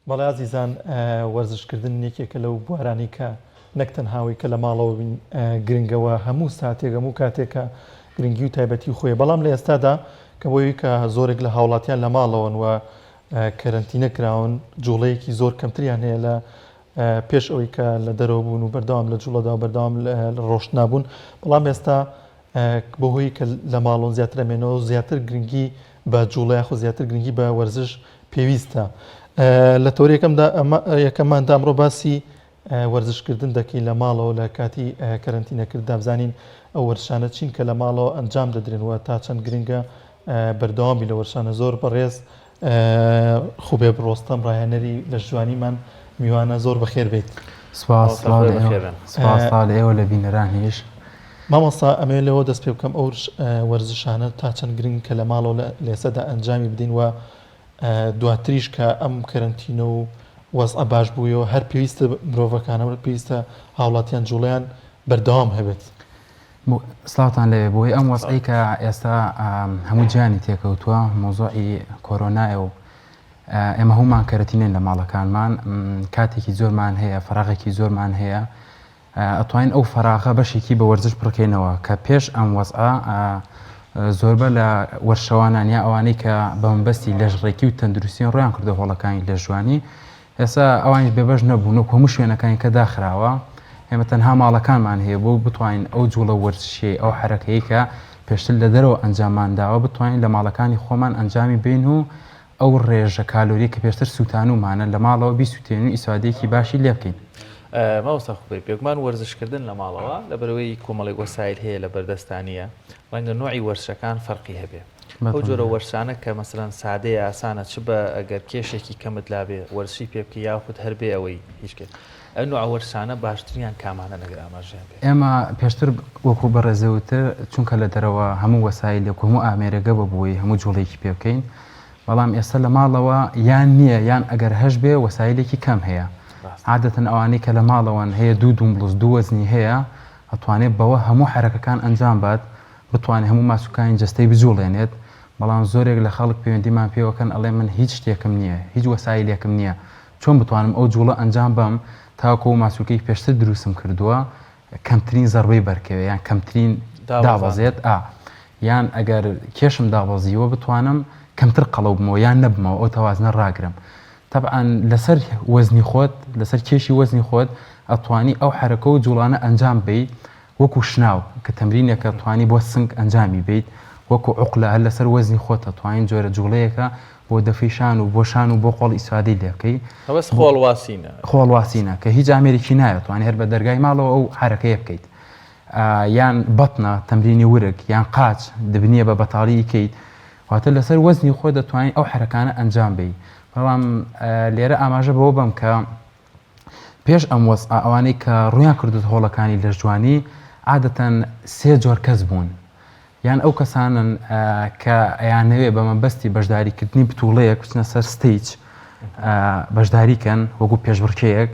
بەڵێ عزیزان وەرزشکردن یەکێکە لەو بوارانی کە نەک تەنهاوی کە لە ماڵەوە گرنگەوە هەموو ساتێک هەموو کاتێکە گرنگی و تایبەتی خۆی بەڵام لە ئێستادا کە بۆی کە زۆرێک لە هاوڵاتیان لە ماڵەوەن و کەرەنتینە کراون جوڵەیەکی زۆر کەمتریان هەیە لە پێش ئەوەی کە لە دەرەوە بوون و بەردەوام لە جوڵەدا و بەردەوام لە ڕۆشت نابوون بەڵام ئێستا بەهۆی کە لە ماڵۆن زیاتر ئەمێنەوە و زیاتر گرنگی بە جوڵەیە خۆ زیاتر گرنگی بە وەرزش پێویستە. لە تۆریەکەمدا یەکەماندا ئەمڕۆ باسی وەرزشکردن دەکەین لە ماڵەوە لە کاتی کەرەنتینەکرددا بزانین ئەو وەرشانە چین کە لە ماڵەوە ئەنجام دەدرێنەوە تا چەند گرنگە بەردەوامی لە وەرشانە زۆر بەڕێز خوبێ بڕۆستەم ڕاهێنەری لە ژوانیمان میوانە زۆر بەخێر بێت. سپاس ئێوە لە بینەرانیش. مامۆستا ئەمێ لەوە دەست پێ بکەم ئەو وەرزشانە تا چەند گرنگ کە لە ماڵەوە لێسەدا ئەنجامی بدەین و دواتریش کە ئەم کەرەنتینە و وەزع باش بوویەوە هەر پێویستە مرۆڤەکانە پێویستە هاوڵاتیان جوڵەیان بەردەوام هەبێت. سڵاوتان لەوێ بۆی ئەم وەزعی کە ئێستا هەموو جیانی تێکەوتووە مۆزۆعی کۆرۆنایە و ئێمە هەمومان کەرەتینێن لە ماڵەکانمان کاتێکی زۆرمان هەیە فەراغێکی زۆرمان هەیە ئەتوانین ئەو فەراغە بەشێکی بە وەرزش بڕکەینەوە کە پێش ئەم وەزعە زۆربە لە وەرشەوانان یا ئەوانەی کە بە مەبەستی لەژڕێکی و تەندروستیان ڕۆیان کردە هۆڵەکانی لە ژوانی ئێستا ئەوانش بێبەش نەبوون و هەموو شوێنەکانی کە داخراوە ئێمە تەنها ماڵەکانمان هەیە بۆ بتوانین ئەو جوڵە وەرزشی ئەو حرەکەی کە پێشتر لە دەرەوە ئەنجامانداوە بتوانین لە ماڵەکانی خۆمان ئەنجامی بین و ئەو ڕێژە کالۆری کە پێشتر سووتانومانە لە ماڵەوە بیسووتێن و ئیسوادەیەکی باشی لێ بکەین. ماوەستا خوبی پێکمان وەرزشکردن لە ماڵەوە لە بەرەوەی کۆمەڵی وەسایل هەیە لە بەردەستانیە ڕەنگە نوعی وەرشەکان فەرقی هەبێ ئەو جۆرە وەرشانە کە مەسەلەن سادەیە ئاسانە چ بە ئەگەر کێشێکی کەمت لابێ وەرشی پێ بکە یاخود هەربێ ئەوەی هیچکرد ئەو نوع وەرشانە باشتریان کامانە نەگەر ئاماژیان بێ. ئێمە پێشتر وەکو بەڕێزەوتر چونکە لە دەرەوە هەموو وەسایلێک هەموو ئامێرەگە ببووی هەموو جوڵێکی پێ بکەین بەڵام ئێستا لە ماڵەوە یان نییە یان ئەگەر هەش بێ وەسایلێکی کەم هەیە عادەتەن ئەوانەی کە لە ماڵەوەن هەیە دوو بڵوز دوو وەزنی هەیە ئەتوانێت بەوە هەموو حرەکەکان ئەنجام بات بتوانێت هەموو ماسوولکانی جستەی بجوڵێنێت بەڵام زۆرێک لە خەڵک پەیوەندیمان پێوەکەن ئەڵێ من هیچ شتێکم نییە هیچ وەسایلێکم نییە چۆن بتوانم ئەو جوڵە ئەنجام بم تاکو ماسوولکەی پێشتر دروستم کردووە کەمترین زەربەی بەرکەوێ یان کەمترین دابەزێت یان ئەگەر کێشم دابەزیوە بتوانم کەمتر قەڵەوبمەوە یان نەبمەوە ئەو تەوازنە ڕاگرم. طبعا لەسەر وەزنی خۆت لەسەر کێشی وەزنی خۆت ئەتوانی ئەو حرەکە و جوڵانە ئەنجام بیت وەکو شناو کە تەمرینێکە توانی بۆ سنگ ئەنجامی بیت وەکو عوقلە هەر لەسەر وەزنی خۆت ئەتوانین جۆرە جوڵەیەکە بۆ دەفیشان و بۆ شان و بۆ قۆڵ ئیسادەی لێ بکەی بەس خۆڵواسینە کە هیچ ئامێرێکی نایە توانی هەر بە دەرگای ماڵەوە ئەو حرەکەیە بکەیت یان بەتنە تەمرینی ورک یان قاچ دەبنیە بە بەتاڵی کەیت واتە لەسەر وەزنی خۆ دەتوانین ئەو حرەکانە ئەنجام بیت. بەڵام لێرە ئاماژە بەوە بم کە پێش ئەم وەزعە ئەوانەی کە ڕویان کردوت هۆڵەکانی لە ژوانی عادەتەن سێ جۆر کەس بوون یان ئەو کەسانن کە ئەیانەوێ بە مەبەستی بەشداریکردنی بتوڵەیەک بچنە سەر ستیج بەشداریکەن وەکو پێشبڕکەیەک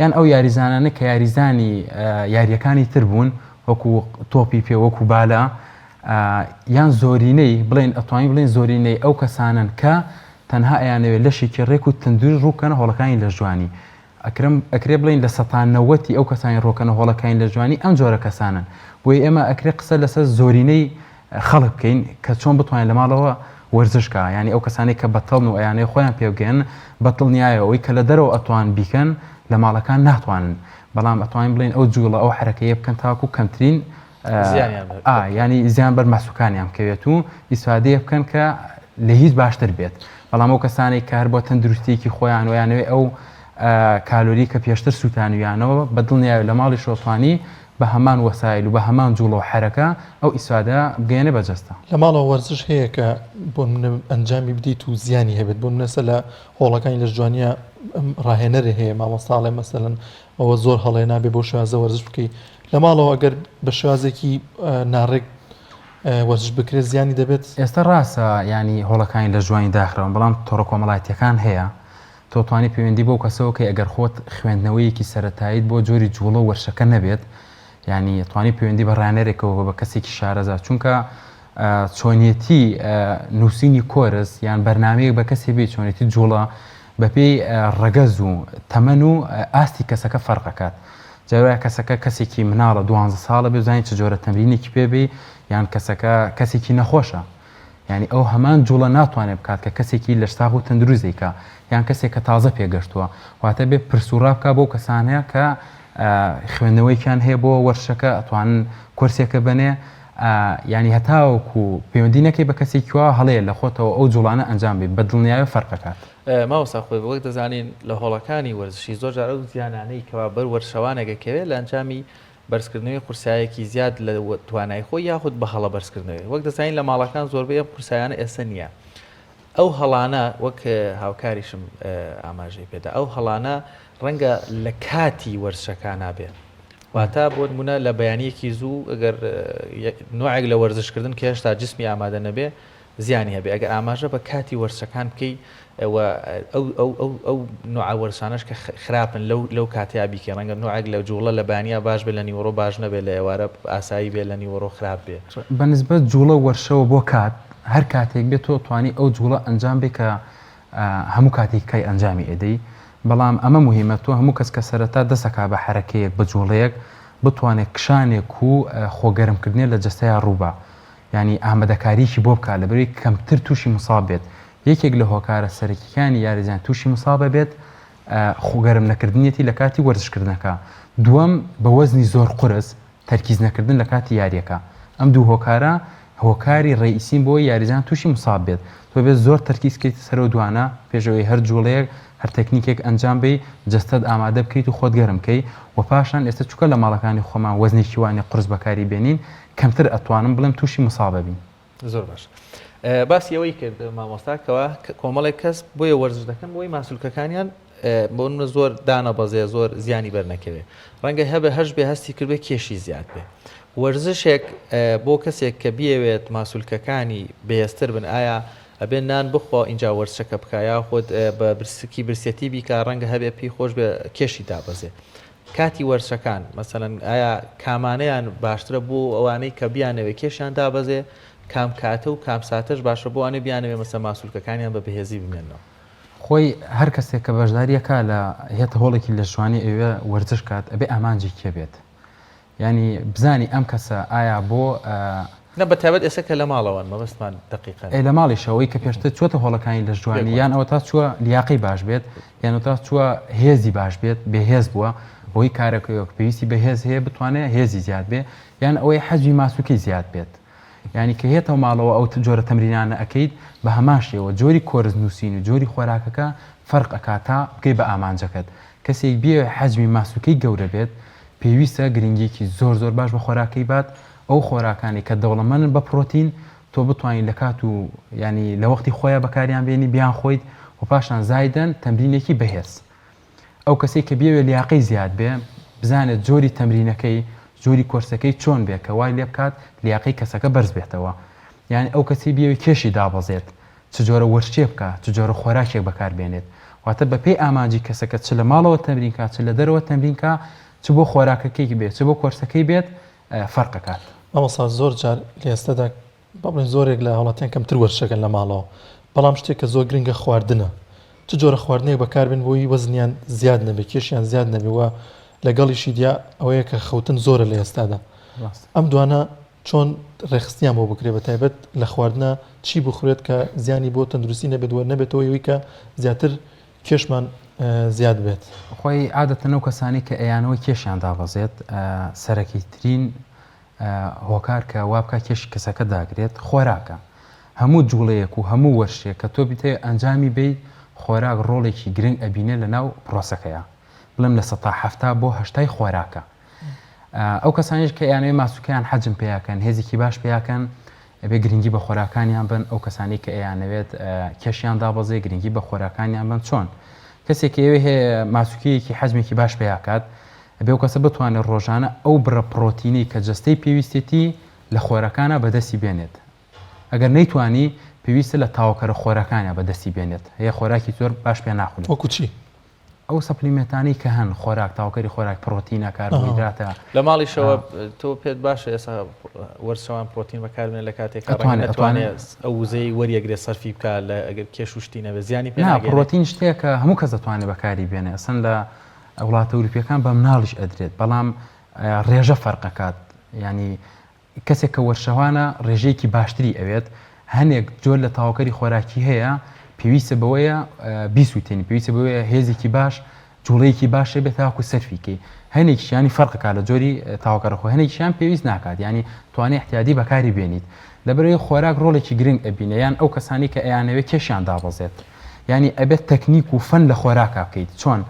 یان ئەو یاریزانانە کە یاریزانی یاریەکانی تر بوون وەکو تۆپی پێ وەکو بالا یان زۆرینەی بڵێن ئەتوانی بڵێن زۆرینەی ئەو کەسانن کە تەنها ئەیانەوێت لەشێکی ڕێک و تەندروست ڕووکەنە هۆڵەکانی لە ژوانی ئەکرێ بڵین لە 90% ئەو کەسانی ڕۆکەنە هۆڵەکانی لە ژوانی ئەم جۆرە کەسانن بۆی ئێمە ئەکرێ قسە لەسەر زۆرینەی خەڵک بکەین کە چۆن بتوانین لە ماڵەوە وەرزشکە ینی ئەو کەسانی کە بەتەڵن و ئەیانەی خۆیان پێبگەن بەتڵ نیایە ئەوەی کە لە دەرەوە ئەتوان بیکەن لە ماڵەکان ناتوانن بەڵام ئەتوانین بڵین ئەو جوڵە ئەو حرەکەیە بکەن تاکو کەمترین ینی زیان بەر ماسوولکانیان بکەوێت و ئیسفادەیە بکەن کە لە هیچ باشتر بێت. بەڵام ئەو کەسانی کار بۆ تەندروستیەکی خۆیان ویانەوێ ئەو کالۆری کە پێشتر سووتانویانەوە بەدڵنیاوی لە ماڵی شۆتوانی بە هەمان وەسایل و بە هەمان جوڵە و حرەکە ئەو ئیسوادە بگەێنێ بەجەستە. لە ماڵەوە وەرزش هەیە کە بۆ ئەنجامی بدەیت و زیانی هەبێت بۆ نەسە لە هۆڵەکانی لە ژوانیە ڕاهێنەرە هەیە مامۆستاڵێ مەسەلەن ئەوە زۆر هەڵێ نابێ بۆ شوازە وەرزش بکەیت لە ماڵەوە ئەگەر بە شوازێکی ناڕێک وەرزش بکرێت زیانی دەبێت. ئێستا ڕاستە ینی هۆڵەکانی لە ژوانی داخراون بەڵام تۆڕە کۆمەڵایەتیەکان هەیە تۆتوانی پەیوەندی بۆ کەسەوە کە ئەگەر خۆت خوێندنەوەیەکی سەرەتاییت بۆ جۆری جوڵە وەرشەکە نەبێت ینی توانی پەیوەندی بە ڕانەرێکەوە بە کەسێکی شارەزا چونکە چۆنیەتی نووسینی کۆرس یان بەرنامەیەک بە کەسێ بێ چۆنێتی جوڵە بەپێی ڕەگەز و تەمەن و ئاستی کەسەکە فەرقەکات. جاوای کەسەکە کەسێکی مناڵە 12 ساڵە بزانین چ جۆرە تەمرینێکی پێبێ یان کەسەکە کەسێکی نەخۆشە. ینی ئەو هەمان جوڵە ناتوانێت بکات کە کەسێکی لە شتاق و تەندروستێکە یان کەسێک کە تازە پێگەشتووە واتە بێ پرسوڕا بکە بۆ کەسانەیە کە خوێندنەوەیکیان هەیە بۆ وەرشەکە ئەتوانن کورسێکە بنێ ینی هەتاوەکو پەیوەندی نەکەی بە کەسێکیوە هەڵەیە لە خۆتەوە ئەو جوڵانە ئەنجام بێت بە دڵنیایە فەرقەکات. ماوەسا خۆی وەک دەزانین لە هۆڵەکانی وەرزشی زۆر جار ئەو زیانانەی کەوا بەر وەرشەوانێکەکەوێت لە ئەنجامی بەرزکردنەوەی قورسایەکی زیاد لە توانای خۆی یاخود بە هەڵە بەرزکردنەوەی وەک دەزانین لە ماڵەکان زۆربەی ئەم قورسایانە ئێستا نییە. ئەو هەڵانە وەک هاوکاریشم ئاماژەی پێدا ئەو هەڵانە ڕەنگە لە کاتی وەرزشەکان نابێت. واتە بۆ نمونە لە بەیانیەکی زوو ئەگەر نوعێک لە وەرزشکردن کە هێشتا جسمی ئامادە نەبێ زیانی هەبێ ئەگەر ئاماژە بە کاتی وەرزشەکان بکەی ئەو نوع وەرزشانەش کە خراپن لەو کاتیا بیکە ڕەنگە نوعێک لە جوڵە لە بانیا باش بێ لە نیوەڕۆ باش نەبێت لە ئێوارە ئاسایی بێت لە نیوەڕۆ خراپ بێ. بەنسبەت جوڵە وەرشەوە بۆ کات هەر کاتێک بێت تۆ توانی ئەو جوڵە ئەنجام بێ کە هەموو کاتێک کای ئەنجامی ئەدەی. بەڵام ئەمە مهمە تۆ هەموو کەس کە سەرەتا دەسەکا بە حرەکەیەک بە جوڵەیەک بتوانێت کشانێک و خۆگەرمکردنێ لە جەستەیە ڕووبە ینی ئامادەکاریکی بۆ بکات لە بەروی کەمتر تووشی مساب بێت. یەکێک لە هۆکارە سەرەکیەکانی یاریزان تووشی مسابە بێت خۆگەرم نەکردنیەتی لە کاتی وەرزشکردنەکە. دووەم بە وەزنی زۆر قورس تەرکیز نەکردن لە کاتی یاریەکە. ئەم دوو هۆکارە هۆکاری ڕئیسین بۆ یاریزان تووشی مساب بێت. تۆ بێت زۆر تەرکیزکەیت سەرۆ دوانە پێشەوەی هەر جوڵەیەک هەر تەکنیکێک ئەنجام بێ جەستەت ئامادە بکەیت و خۆت گەرمکەی و پاشان ئێستا چووکە لە ماڵەکانی خۆمان وەزنێکی وانێ قورس بەکاری بێنین کەمتر ئەتوانم بڵێم تووشی مسابە بین. زۆر باش. باسی ئەوەی کرد مامۆستاکەوە کۆمەڵێک کەس بۆیە وەرزش دەکەن بۆی ماسوولکەکانیان بۆ زۆر دانەبەزێ زۆر زیانی بەرنەکەوێت ڕەنگە هەبێ هەش بێ هەستی کردبێ کێشی زیاد بێ. وەرزشێک بۆ کەسێک کە بیەوێت ماسوولکەکانی بەهێزتر بن ئایا ئەبێ نان بخۆ اینجا وەرزشەکە بکایە خۆت بە برسکی برسێتی بیکە ڕەنگە هەبێ پێی خۆش بێ کێشی دابەزێ. کاتی وەرزشەکان مەسەڵەن ئایا کامانەیان باشترە بۆ ئەوانەی کە بیانەوێ کێشیان دابەزێ کام کاتە و کام ساتەش باشە بۆ وانێ بیانەوێ مەسە ماسوولکەکانیان بە بەهێزی بمێنەوە. خۆی هەر کەسێک کە بەشداریەکە لە هێتە هۆڵێکی لە ژوانی ئەوێ وەرزش کات ئەبێ ئامانجی کێ بێت. ینی بزانی ئەم کەسە ئایا بۆ بەتابەت ئێستا کە لە ماڵەوەن مەبەستمان دقیقاً لە ماڵیشەوەی کە پێشتر چوەتە هۆڵەکانی لە ژوانی یان ئەوە تا چووە لیاقی باش بێت یان تا چووە هێزی باش بێت بێهێز بووە بۆی کارەکەیەک پێویستی بەهێز هەیە بتوانێت هێزی زیاد بێ یان ئەوەی حەجمی ماسووکەی زیاد بێت. ینی کە هێتەوە ماڵەوە ئەو جۆرە تەمرینانە ئەەکەیت بە هەماشەوە جۆری کۆرز نووسین و جۆری خۆراکەکە فەرق ئەکاتا بکەی بە ئامانجەکەت. کەسێک بێ حەجمی ماسووکەی گەورە بێت پێویستە گرنگێکی زۆر باش بە خۆراکەی بات ئەو خۆراکانی کە دەوڵەمەندن بە پرۆتین تۆ بتوانین لە کات و ینی لە وەختی خۆیان بەکاریان بێنی بیان خۆیت و پاشان زایدەن تەمرینێکی بەهێز. ئەو کەسێک کە بێوێ لیاقەی زیاد بێ بزانێت جۆری تەمرینەکەی جۆری کۆرسەکەی چۆن بێ کە وای لێ بکات لیاقەی کەسەکە بەرز بێتەوە. یعنی ئەو کەسی بێوێ کێشی دابەزێت چ جۆرە وەرچێ بکە چ جۆرە خۆراکێک بەکاربێنێت واتە بە پێی ئامانجی کەسەکە چ لە ماڵەوە تەمرینکە چ لە دەرەوە تەمرینکە چ بۆ خۆراکەکەی بێت چ بۆ کۆرسەکەی بێت فەرقەکات. ئەمەسا زۆر جار لە ئێستادا بڵێن زۆرێک لە هەوڵاتیان کەمتر وەرشەکەن لە ماڵەوە بەڵام شتێک کە زۆر گرنگە خواردنە چ جۆرە خواردنێک بەکاربێن بۆی وەزنیان زیاد نەبێ کێشیان زیاد نەبێەوە لەگەڵیشی دیا ئەوەیە کە خەوتن زۆرە لە ئێستادا. ئەم دوانە چۆن ڕێخستیان بۆ بکرێ بە تایبەت لە خواردنە چی بخورێت کە زیانی بۆ تەندروستی نەبێت وە نەبێتەوە ئەوەی کە زیاتر کێشمان زیاد بێت. خۆی عادەتەن ئەو کەسانی کە ئەیانەوەی کێشیان دابەزێت سەرەکی ترین هۆکار کە وابکە کێشی کەسەکە داگرێت خۆراکە. هەموو جوڵەیەک و هەموو وەرشێک کە تۆ بیتێ ئەنجامی بیت خۆراک ڕۆڵێکی گرنگ ئەبینێ لە ناو پرۆسەکەیە بڵم لە 1970 بۆ 80 خۆراکە. ئەو کەسانیش کە یانەوەی ماسووکیان حەجم پێیاکەن هێزێکی باش پێیاکەن ئەبێ گرنگی بە خۆراکانیان بن. ئەو کەسانی کە ئەیانەوێت کێشیان دابەزێ گرنگی بە خۆراکانیان بن. چۆن کەسێک ئێوێ هەیە ماسووکیەکی حەجمێکی باش پێیاکات ئەبێ ئەو کەسە بتوانێت ڕۆژانە ئەو بڕە پرۆتینی کە جەستەی پێویستێتی لە خۆراکانە بەدەستی بێنێت. ئەگەر نەیتوانی پێویستە لە تاوەکەرە خۆراکانیان بەدەستی بێنێت هەیە خۆراکی زۆر باش پێ ناخورێت. وەکو چی؟ ئەو سەپلیمنتانی کە هەن خۆراک تاوکەری خۆراک پرۆتینە کاربوهیدراتە لە ماڵیشەوە تۆ پێت باشە ئێستا وەرزشەوان پرۆتین بەکاربێن لە کاتێک ئەتوانێت ئەو وزەی وەریەگرێت سەرفی بکات لە ئەگەر کێش و شتی نەبێت زیانی پێ ناگەێنێت. پرۆتین شتێکە هەموو کەس دەتوانێت بەکاری بێنێ ئەسەن لە وڵاتە ئەوروپیەکان بە مناڵیش ئەدرێت بەڵام ڕێژە فەرقەکات ینی کەسێک کە وەرشەوانە ڕێژەیەکی باشتری ئەوێت هەنێک جۆر لە تاوەکەری خۆراکی هەیە پێویستە بەوەیە بیسووتێنی پێویستە بەوەیە هێزێکی باش جوڵەیەکی باشە بێت تاکو سەرفیکەی هەنێکیشیانی فەرقەکە لە جۆری تاوەکەڕخۆ هەنێکیشیان پێویست ناکات ینی توانێت احتیاجی بەکاری بێنیت لەبەرەوەی خۆراک ڕۆڵێکی گرنگ ئەبینە یان ئەو کەسانی کە ئەیانەوێت کێشیان دابەزێت ینی ئەبێت تەکنیک و فەن لە خۆراکە بکەیت چۆن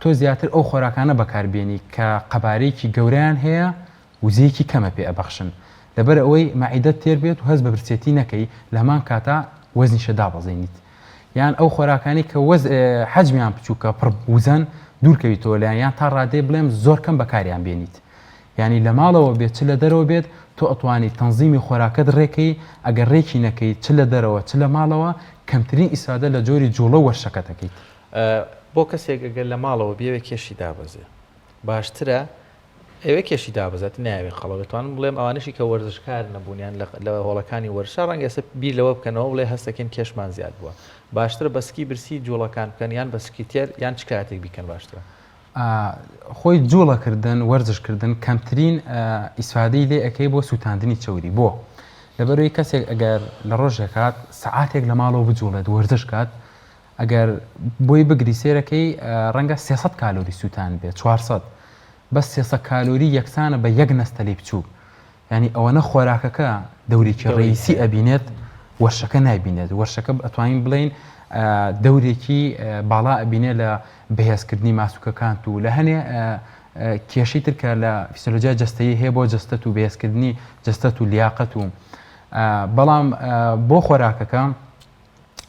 تۆ زیاتر ئەو خۆراکانە بەکاربیێنی کە قەبارەیەکی گەوریان هەیە وزەیەکی کەمە پێ ئەبەخشن لەبەر ئەوەی مەعیدەت تێر بێت و هەست بە برچێتی نەکەی لەمان کاتە وەزنیشە دابەزێنیت یان ئەو خۆراکانی کە حەجمیان بچووکە پڕ وزەن دوورکەویتەوە لایەن یان تا ڕادێ بڵێم زۆر کەم بەکاریان بێنیت ینی لە ماڵەوە بێت چ لە دەرەوە بێت تۆ ئەتوانی تەنزیمی خۆراکەت ڕێکەی ئەگەر ڕێکی نەکەی چ لە دەرەوە چ لە ماڵەوە کەمترین ئیسادە لە جۆری جوڵە وەرشەکە دەکەیت. بۆ کەسێک ئەگەر لە ماڵەوە بێوێ کێشی دابەزێ باشترە ئەوێ کێشی دابەزێت ناوێت خەڵە بتوانم بڵێم ئەوانشی کە وەرزشکار نەبوونیان لە هۆڵەکانی وەرشە ڕەنگە ئێستا بیر لەوە بکەنەوە بڵێ هەستەکەن کێشمان زیاد بووە باشترە بەسکی برسی جوڵەکان بکەن یان بەسکی تێر یان چ کاتێک بیکەن باشترە. خۆی جوڵەکردن وەرزشکردن کەمترین ئیسفادەی لێ ئەەکەی بۆ سووتاندنی چوری بۆ لەبەرەوەی کەسێک ئەگەر لە ڕۆژێکات سەعاتێک لە ماڵەوە بجوڵێت وەرزش کات ئەگەر بۆی بگری سێرەکەی ڕەنگە 300 کالۆری سووتان بێت 400 بەس 300 کالۆری یەکسانە بە یەک نەستەلی بچوو ینی ئەوەنە خۆراکەکە دەورێکی ڕێیسی ئەبینێت وەرشەکە نایبینێت وەرشەکە ئەتوانین بڵین دەورێکی باڵا ئەبینێت لە بەهێزکردنی ماسووکەکان و لە هەنێ کێشەی ترکە لە فیسیۆلۆژیا جەستەیی هەیە بۆ جەستەت و بەهێزکردنی جەستەت و لیاقەت و بەڵام بۆ خۆراکەکە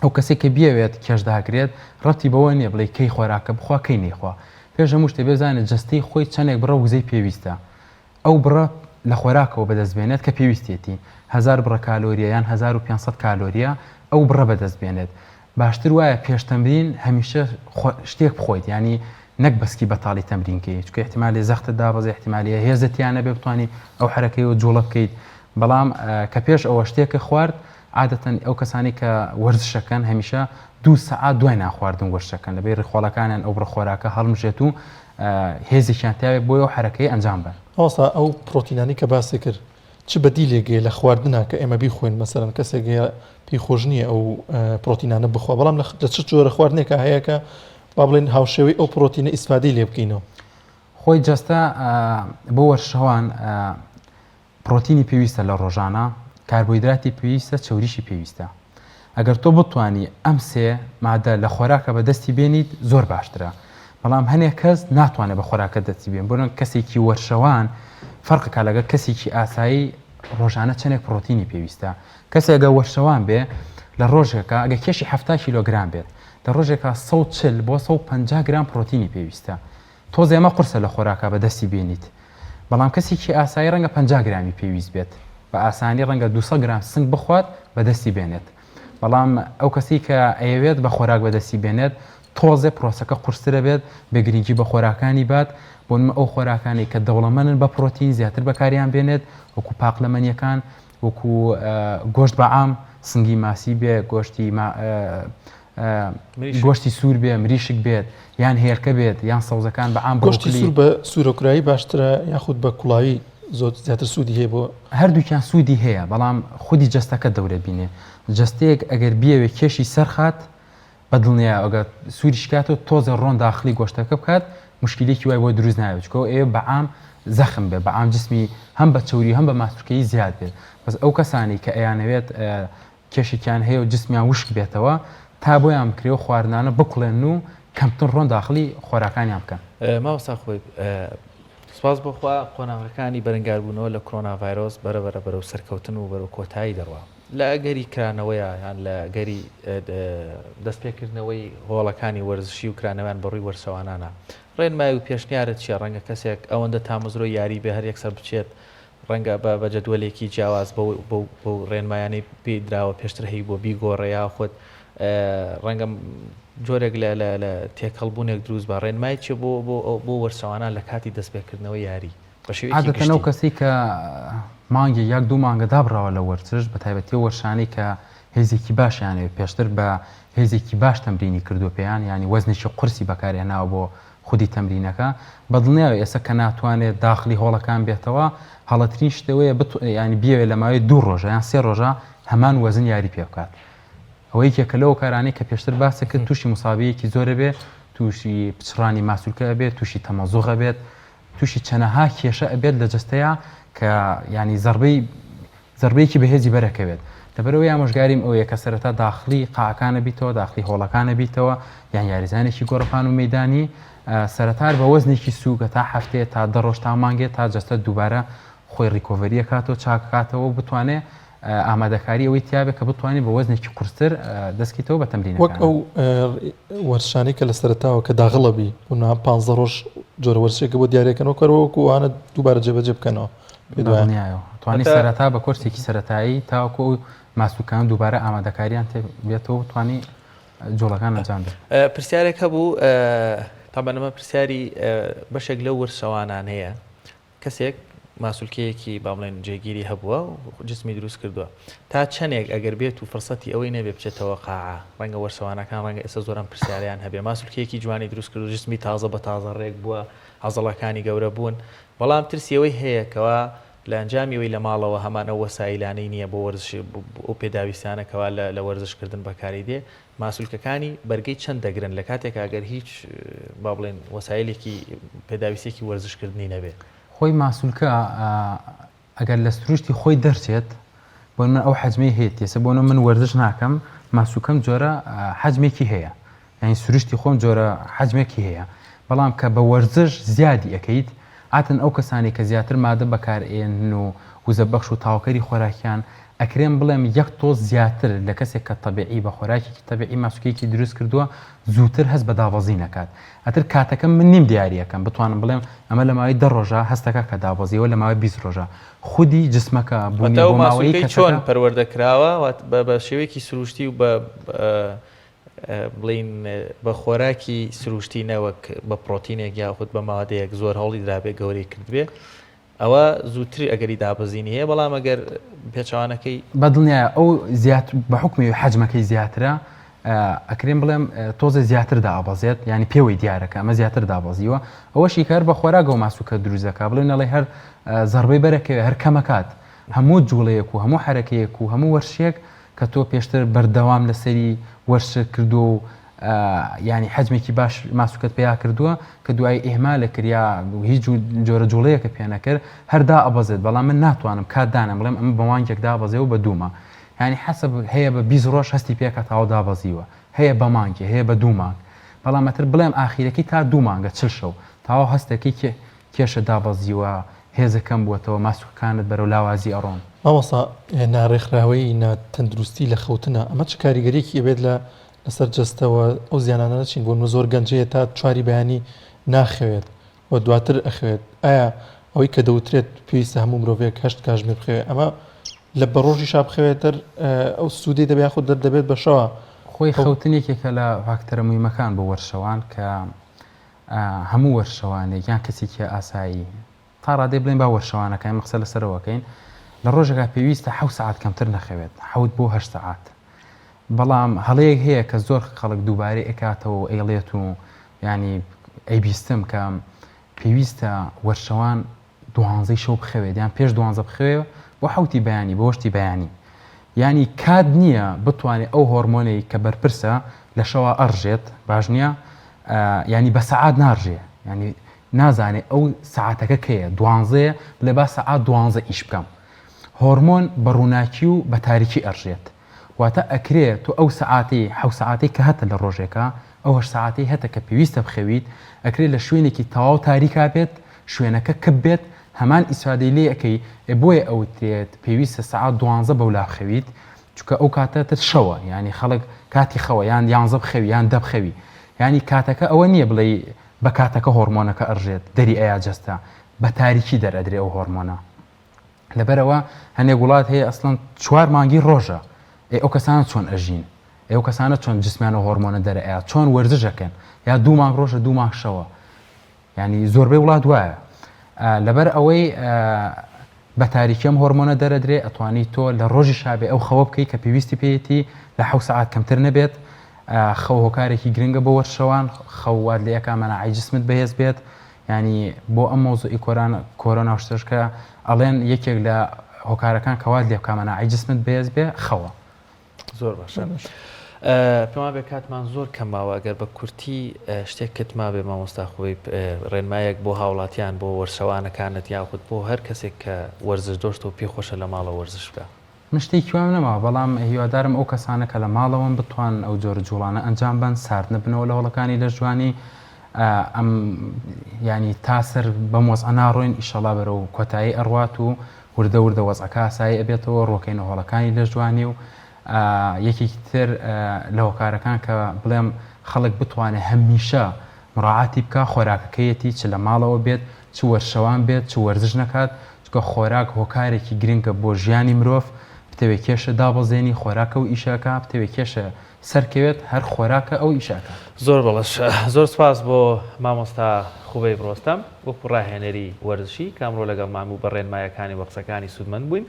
ئەو کەسێک کە بیاوێت کێشداگرێت ڕەتی بەوە نییە بڵێ کەی خۆراکە بخوا کەی نەیخوا پێش هەموو شتێ بێزانێت جەستەی خۆی چەندێک بڕە وزەی پێویستە ئەو بڕە لە خۆراکەوە بەدەستبێنێت کە پێویستێتی 1000 بڕە کالۆریە یان 1500 کالۆریە ئەو بڕە بەدەستبێنێت باشتر وایە پێشتەمرین هەمیشە شتێک بخۆیت ینی نەک بەسکی بەتاڵی تەمرینکەی چکە احتیمالی زەختت دابەزێ احتیمالی هێزتیانە بێ بتوانانی ئەو حرەکەی و جوڵە بکەیت بەڵام کە پێش ئەوە شتێکە خوارد عادەتەن ئەو کەسانی کە وەرزشەکەن هەمیشە 2 سەعات دوای ناخواردن وەرشەکەن لەبێ ڕێخۆڵەکانیان ئەو بڕە خۆراکە هەڵمژێت و هێزێکیان تاوێت بۆی ئەو حرەکەی ئەنجام بن. ئەوسا ئەو پرۆتینانی کە باسی کرد چ بەدیلێگەی لە خواردنە کە ئێمە بیخۆین مەسەرەن کەسێکگە پێخۆش نییە ئەو پرۆتینانە بخوا بەڵام لە چ جۆرە خواردنێکە هەیەکە با بڵێن هاوشێوەی ئەو پرۆتینە ئیسفادەی لێ بکەینەوە. خۆی جەستە بۆ وەرشەوان پرۆتینی پێویستە لە ڕۆژانە کاربۆیدراتی پێویستە چوریشی پێویستە ئەگەر تۆ بتوانی ئەم سێ مادە لە خۆراکە بەدەستی بێنیت زۆر باشترە بەڵام هەنێک کەس ناتوانێت بە خۆراکە دەستی بێن بۆن کەسێکی وەرشەوان فەرقەکە لەگە کەسێکی ئاسایی ڕۆژانە چەندێک پرۆتینی پێویستە کەسێگە وەرشەوان بێ لە ڕۆژێکە ئەگە کێشی 7 کیلۆگرام بێت لە ڕۆژێکە 140 بۆ 150 گرام پرۆتینی پێویستە تۆ زێمە قورسە لە خۆراکە بەدەستی بێنیت بەڵام کەسێکی ئاسایی ڕەنگە 50 گرامی پێویست بێت بە ئاسانی ڕەنگە 200 گرام سنگ بخوات بەدەستی بێنێت بەڵام ئەو کەسی کە ئەیەوێت بە خۆراک بەدەستی بێنێت تۆزێ پرۆسەکە قورسرە بێت بە گرنگی بە خۆراکانی بات بۆن ئەو خۆراکانی کە دەوڵەمەندن بە پرۆتین زیاتر بەکاریان بێنێت وەکو پاقلەمەنیەکان وەکو گۆشت بەعام سنگی ماسی بێ گۆشتی سوور بێ مریشک بێت یان هێرکە بێت یان سەوزەکان بەعام گۆشتی سوور بە سوورۆکرایی باشترە یاخود بە کوڵاوی زۆر زیاتر سوودی هەیە بۆ هەردووکیان سوودی هەیە بەڵام خودی جەستەکە دەورە بینێ جەستەیەک ئەگەر بیاوێ کێشی سەرخات بەدڵنیە ئەگە سووری شکات و تۆزە ڕۆن داخلی گۆشتەکە بکات مشکلێکی وای بۆ دروست ناوێت چکۆ ئێوە بەعام زەخم بێ بەعام جسمی هەم بە چوری هەم بە ماسوولکەی زیاد بێت بەس ئەو کەسانی کە ئەیانەوێت کێشێکیان هەیە و جسمیان وشک بێتەوە تا بۆیان بکرێ و خواردنانە بکڵێن و کەمتر ڕۆن داخلی خۆراکانیان بکەن. ماوەسا خۆی سپاس بۆخوا قۆناغەکانی بەرەنگاربوونەوە لە کۆرۆنا ڤایرۆس بەرەبەرە بەرەو سەرکەوتن و بەرەو کۆتایی دەڕوا لە گەری کرانەوەیە یان لە گەری دەستپێکردنەوەی هۆڵەکانی وەرزشی و کرانەوەیان بەڕووی وەرسەوانانە ڕێنمای و پێشنیارت چیە ڕەنگە کەسێک ئەوەندە تامەزرۆی یاری بێ هەر یەکسەر بچێت ڕەنگە بە جەدوەلێکی جیاواز بۆ ڕێنمایانەی پێدراوە پێشتر هەیە بۆ بیگۆڕێ یا خۆت ڕەنگەم جۆرێک لە تێکەڵبوونێک دروست بە ڕێنمای چێ بۆ وەرسەوانان لە کاتی دەستپێکردنەوە یاری عادەتەن ئەو کەسی کە مانگی یەک دوو مانگە دابڕاوە لە وەرزش بە تایبەتی وەرشانەی کە هێزێکی باشیانێ پێشتر بە هێزێکی باش تەمرینی کردو پێیان ینی وەزنێکی قورسی بەکارهێناوە بۆ خودی تەمرینەکە بەدڵنیاوە ئێستا کە ناتوانێت داخلی هۆڵەکان بێتەوە هەڵەترین شتەوەیە ینی بیاوێت لە ماوەی 2 ڕۆژە یان 3 ڕۆژە هەمان وەزن یاری پێ بکات ئەوەی کێکە لەو کارانەی کە پێشتر باسە کرد تووشی مسابەیەکی زۆرە بێت تووشی پچڕانی ماسوولکە بێت تووشی تەمەزوغە بێت تووشی چەنەها کێشە ئەبێت لە جستەیە کە ینی زەربەیەکی بەهێزی بەرەکەوێت لەبەرەوەی ئامۆژگاریم ئەوەیە کە سەرەتا داخلی قاعەکانە بیتەوە داخلی هۆڵەکانە بیتەوە یان یاریزانێکی گۆڕپان و مەدانی سەرەتار بە وەزنێکی سووکە تا هەفتەیە تا 10 ڕۆژ تا مانگێت تا جستە دووبارە خۆی ڕیکۆڤەریە کاتەوە چاکاتەوە بتوانێت ئامادەکاری ئەوەی تیاابێت کە بتوانێت بە وەزنێکی قورستر دەستکەیتەوە بە تەمرین وەک ئەو وەرشانی کە لە سەرەتاوە کە داغڵەبی ونا 15 ڕۆژ جۆرە وەرشێکە بۆ دیارەکەنەوە کەرەوەکووانە دووبارە جێبەجێ بکەنەوە پێدوانایەوە توانی سەرەتا بە کۆرسێکی سەرەتایی تاوەکو ماسوولکان دووبارە ئامادەکاریان بێتەوە توانی جۆڵەکان ئەنجام بدەن. پرسیارێک هەبوو تابەنەمە پرسیاری بەشێک لەو وەرشەوانان هەیە کەسێک ماسوولکەیەکی با بڵێن جێگیری هەبووە و جسمی دروست کردووە تا چەندێک ئەگەر بێت و فرسەتی ئەوەی نەبێ بچێتەوە قاعە ڕەنگە وەرشەوانەکان ڕەنگە ئێستا زۆرم پرسیاریان هەبێ ماسوولکەیەکی جوانی دروست کرد و جسمی تازە بە تازە ڕێک بووە عەزەڵەکانی گەورە بوون بەڵام ترسیەوەی هەیە کەوا لە ئەنجامیەوەی لە ماڵەوە هەمان ئەو وەسایلانەی نییە بۆ وەرزش ئەو پێداویستانەکەوا لە وەرزشکردن بەکاری دێ ماسوولکەکانی بەرگەی چەند دەگرن لە کاتێک ئەگەر هیچ با بڵێن وەسایلێکی پێداویستێکی وەرزشکردنی نەبێت خۆی ماسوولکە ئەگەر لە سروشتی خۆی دەرچێت بۆ من ئەو حەجمەی هەیە ێسە بۆ من وەرزش ناکەم ماسوولکەم جۆرە حەجمێکی هەیە یعنی سروشتی خۆم جۆرە حەجمێکی هەیە بەڵام کە بە وەرزش زیادی ئەەکەیت ئاتن ئەو کەسانی کە زیاتر مادە بەکارێن و وزەبەخش و تاوکەری خۆراکیان ئەکرێن بڵێم یەک تۆز زیاتر لە کەسێک کە تەبیعی بە خۆراکێکی تەبیعی ماسوولکەیەکی دروست کردووە زووتر هەست بە دابەزی نەکات ئەتر کاتەکەم من نیم دیاریەکەم بتوانم بڵێم ئەمە لە ماوەی 10 ڕۆژە هەستەکە کە دابەزیەوە لە ماوەی 20 ڕۆژە خودی جسمەکە بوونی بۆ ماوەی چۆن پەروەردەکراوە بە شێوەیەکی سروشتی و بە بڵین بە خۆراکی سروشتی نەوەک بە پرۆتینێک یاخود بە مادەیەک زۆر هەوڵی درابێ گەورەی کردبێ ئەوە زووتری ئەگەری دابەزینی هەیە بەڵام ئەگەر پێچوانەکەی بەدڵنیە ئەو بە حکمی حەجمەکەی زیاترە ئەکرێن بڵێم تۆزە زیاتر دابەزێت ینی پێوەی دیارەکە ئەمە زیاتر دابەزیوە ئەوەشی کار بە خۆراگە و ماسوولکە دروستەکە بڵێن نەڵێ هەر زەربەی بەرەکەوێ هەر کەمەکات هەموو جوڵەیەک و هەموو حرەکەیەک و هەموو وەرشێک کە تۆ پێشتر بەردەوام لەسەری وەرش کردو و ینی حەجمێکی باش ماسوولکەت پێیا کردووە کە دوای ئێمالە کریا هیچ جۆرە جوڵەیەکە پێ نەکرد هەردا ئەبەزێت بەڵام من ناتوانم کاتدانم بڵێم ئەمە بەوانگێکدا بەزێ و بە دوومە ینی حەسب هەیە بە 20 ڕۆژ هەستی پێکە تاوا دابەزیوە هەیە بە مانگێ هەیە بە 2 مانگ بەڵام ئەتر بڵێم ئاخیرەکەی تا 2 مانگە چل شەو تاوا هەستەکەی کێشە دابەزیوە هێزەکەم بووەتەوە ماسوولکانت بەرەو لاوازی ئەڕۆن مامۆستا ناڕێکخراوەی ناتەندروستی لە خەوتنە ئەمە چ کاریگەریەکی ئەبێت لەسەر جستەوە ئەو زیانانە نەچین بۆ زۆر گەنجەیە تا چواری بەیانی ناخەوێت و دواتر ئەخوێت ئایا ئەوەی کە دەوترێت پێویستە هەموو مرۆڤێک 8 کاتژمێر بخەوێت ئەمە لە بەڕۆژی شاب بخەوێتتر ئەو سوودی دەبێت خود دەبێت بەشەوە خۆی خەوتنێکێکە لە فاکتەرە مویمەکان بۆ وەرشەوان کە هەموو وەرشەوانێک یان کەسێکی ئاسایی تا ڕادێ بڵێن با وەرشەوانەکەی مەقسە لەسەرەوەکەین لە ڕۆژێکا پێویستە 7 ساعت کەمتر نەخەوێت 7 بۆ 8 ساعت بەڵام هەڵەیەک هەیە کە زۆر خەڵک دووبارەی ئەکاتەوە ئەیڵێت و ینی ئەیبیستم کە پێویستە وەرشەوان 12 شەو بخەوێت یان پێش 12 بخەوێ بۆ حوتی بەیانی بۆ هەشتی بەیانی ینی کات نییە بتوانێت ئەو هۆرمۆنەی کە بەرپرسە لە شەوە ئەڕژێت باش نییە ینی بە سەعات ناڕژێ ینی نازانێت ئەو سەعاتەکە کەیە 12 لە با سەعات 12 ئیش بکەم هۆرمۆن بە ڕووناکی و بە تاریکی ئەڕژێت واتە ئەکرێت تو ئەو سەعاتی 7 سەعاتی کە هەتە لە ڕۆژێکە ئەو 8 سەعاتی هەتە کە پێویستە بخەویت ئەکرێت لە شوێنێکی تەواو تاریکا بێت شوێنەکە کەب بێت هەمان ئیسفادەی لێ ئەەکەی بۆیە ئەوترێت پێویستە سەعات 12 بەولا بخەویت چونکە ئەو کاتە شەوە ینی خەڵک کاتی خەوە یان 11 بخەوی یان دە بخەوی ینی کاتەکە ئەوە نییە بڵێ بە کاتەکە هۆرمۆنەکە ئەڕژێت دەری ئەیا جەستە بە تاریکی دەرئەدرێ ئەو هۆرمۆنە لەبەرەوە هەنێک وڵات هەیە ئەسڵەن 4 مانگی ڕۆژە ئەو کەسانە چۆن ئەژین ئێوە کەسانە چۆن جسمیان و هۆرمۆنە دەرەیە چۆن وەرزشەکەن یا 2 مانگ ڕۆژە 2 مانگ شەوە ینی زۆربەی وڵات وایە لەبەر ئەوەی بە تاریکیم هۆرمۆنە دەرەدرێ ئەتوانی تۆ لە ڕۆژی شابێ ئەو خەوە بکەی کە پێویستی پێیەتی لە 7 ساعات کەمتر نەبێت خەو هۆکارێکی گرنگە بۆ وەرشەوان خەوات لە یەکە مەناعی جسمت بەهێز بێت ینی بۆ ئەم مۆزوعی کۆرۆنا شتەشکە ئەڵێن یەکێک لە هۆکارەکان کەوات لێ بکە مەناعی جسمت بەهێز بێ خەوە زۆر باشە پێما بێ کاتمان زۆر کەماوە ئەگەر بە کورتی شتێک کتما بێ مامۆستا خۆی ڕێنمایەک بۆ هاوڵاتیان بۆ وەرشەوانەکانت یاخود بۆ هەر کەسێک کە وەرزش دۆشت و پێخۆشە لە ماڵە وەرزش بکە شتێکی وام نەما بەڵام هیوادارم ئەو کەسانە کە لە ماڵەوەن بتوان ئەو جۆرە جوڵانە ئەنجام بن سارد نبنەوە لە هەوڵەکانی لە جوانی ئەم ینی تاسر بە مۆز ئەناڕۆین ئیشەڵا بەرە و کۆتایی ئەڕوات و وردە وردە وەزعەکە ئاسایی ئەبێتەوە ڕۆکەینە هەوڵەکانی لە جوانی و یەکێکی تر لە هۆکارەکان کە بڵێم خەڵک بتوانێت هەمیشە مڕاعاتی بکە خۆراکەکەیەتی چ لە ماڵەوە بێت چ وەرشەوان بێت چ وەرزش نەکات چکە خۆراک هۆکارێکی گرنگە بۆ ژیانی مرۆڤ بتەوێ کێشە دابەزێنی خۆراکە و ئیشەکە بتەوێ کێشە سەرکەوێت هەر خۆراکە ئەو ئیشەکە زۆر بەڵش زۆر سپاس بۆ مامۆستا خوبەی ڕۆستەم وەکو ڕاهێنەری وەرزشی کامڕۆ لەگەڵ ماموو بە ڕێنمایەکانی وەقسەکانی سوودمەند بووین.